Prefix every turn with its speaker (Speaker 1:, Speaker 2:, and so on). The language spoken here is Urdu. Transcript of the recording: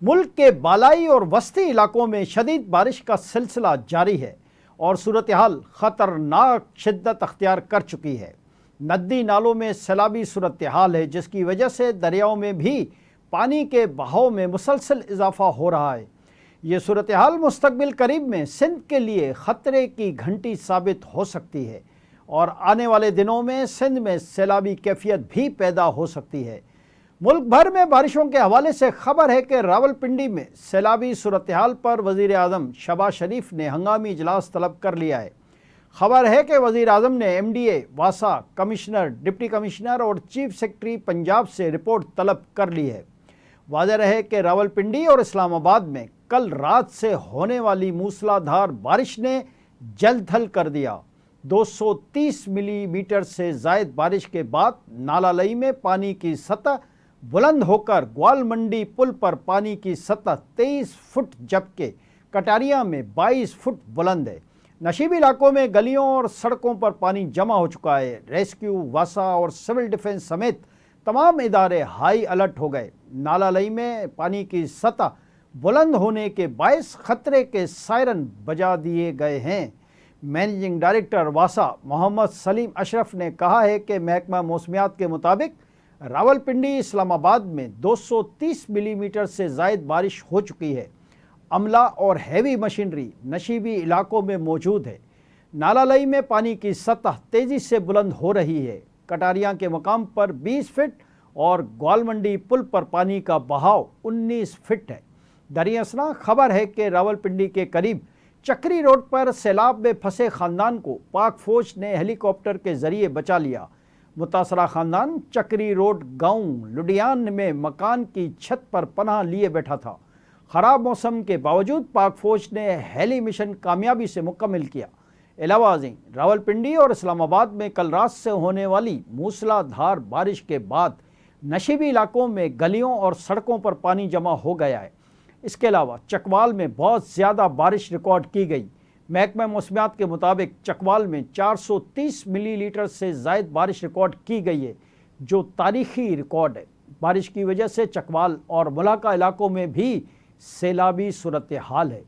Speaker 1: ملک کے بالائی اور وسطی علاقوں میں شدید بارش کا سلسلہ جاری ہے اور صورتحال خطرناک شدت اختیار کر چکی ہے۔ ندی نالوں میں سیلابی صورتحال ہے، جس کی وجہ سے دریاؤں میں بھی پانی کے بہاؤ میں مسلسل اضافہ ہو رہا ہے۔ یہ صورتحال مستقبل قریب میں سندھ کے لیے خطرے کی گھنٹی ثابت ہو سکتی ہے اور آنے والے دنوں میں سندھ میں سیلابی کیفیت بھی پیدا ہو سکتی ہے۔ ملک بھر میں بارشوں کے حوالے سے خبر ہے کہ راولپنڈی میں سیلابی صورتحال پر وزیر اعظم شہباز شریف نے ہنگامی اجلاس طلب کر لیا ہے۔ خبر ہے کہ وزیر اعظم نے ایم ڈی اے، واسا، کمشنر، ڈپٹی کمشنر اور چیف سیکرٹری پنجاب سے رپورٹ طلب کر لی ہے۔ واضح رہے کہ راولپنڈی اور اسلام آباد میں کل رات سے ہونے والی موسلا دھار بارش نے جل تھل کر دیا۔ 230 ملی میٹر سے زائد بارش کے بعد نالہ لئی میں پانی کی سطح بلند ہو کر گوال منڈی پل پر پانی کی سطح 23 فٹ جبکہ کٹاریاں میں 22 فٹ بلند ہے۔ نشیبی علاقوں میں گلیوں اور سڑکوں پر پانی جمع ہو چکا ہے۔ ریسکیو، واسا اور سول ڈیفنس سمیت تمام ادارے ہائی الرٹ ہو گئے۔ نالہ لئی میں پانی کی سطح بلند ہونے کے باعث خطرے کے سائرن بجا دیے گئے ہیں۔ مینیجنگ ڈائریکٹر واسا محمد سلیم اشرف نے کہا ہے کہ محکمہ موسمیات کے مطابق راولپنڈی، اسلام آباد میں 230 ملی میٹر سے زائد بارش ہو چکی ہے۔ عملہ اور ہیوی مشینری نشیبی علاقوں میں موجود ہے۔ نالہ لئی میں پانی کی سطح تیزی سے بلند ہو رہی ہے۔ کٹاریاں کے مقام پر 20 فٹ اور گوال منڈی پل پر پانی کا بہاؤ 19 فٹ ہے۔ دریں اثنا خبر ہے کہ راولپنڈی کے قریب چکری روڈ پر سیلاب میں پھنسے خاندان کو پاک فوج نے ہیلی کاپٹر کے ذریعے بچا لیا۔ متاثرہ خاندان چکری روڈ گاؤں لڈیان میں مکان کی چھت پر پناہ لیے بیٹھا تھا۔ خراب موسم کے باوجود پاک فوج نے ہیلی مشن کامیابی سے مکمل کیا۔ علاوہ ازیں راولپنڈی اور اسلام آباد میں کل رات سے ہونے والی موسلا دھار بارش کے بعد نشیبی علاقوں میں گلیوں اور سڑکوں پر پانی جمع ہو گیا ہے۔ اس کے علاوہ چکوال میں بہت زیادہ بارش ریکارڈ کی گئی۔ محکمہ موسمیات کے مطابق چکوال میں 430 ملی لیٹر سے زائد بارش ریکارڈ کی گئی ہے، جو تاریخی ریکارڈ ہے۔ بارش کی وجہ سے چکوال اور ملاقہ علاقوں میں بھی سیلابی صورتحال ہے۔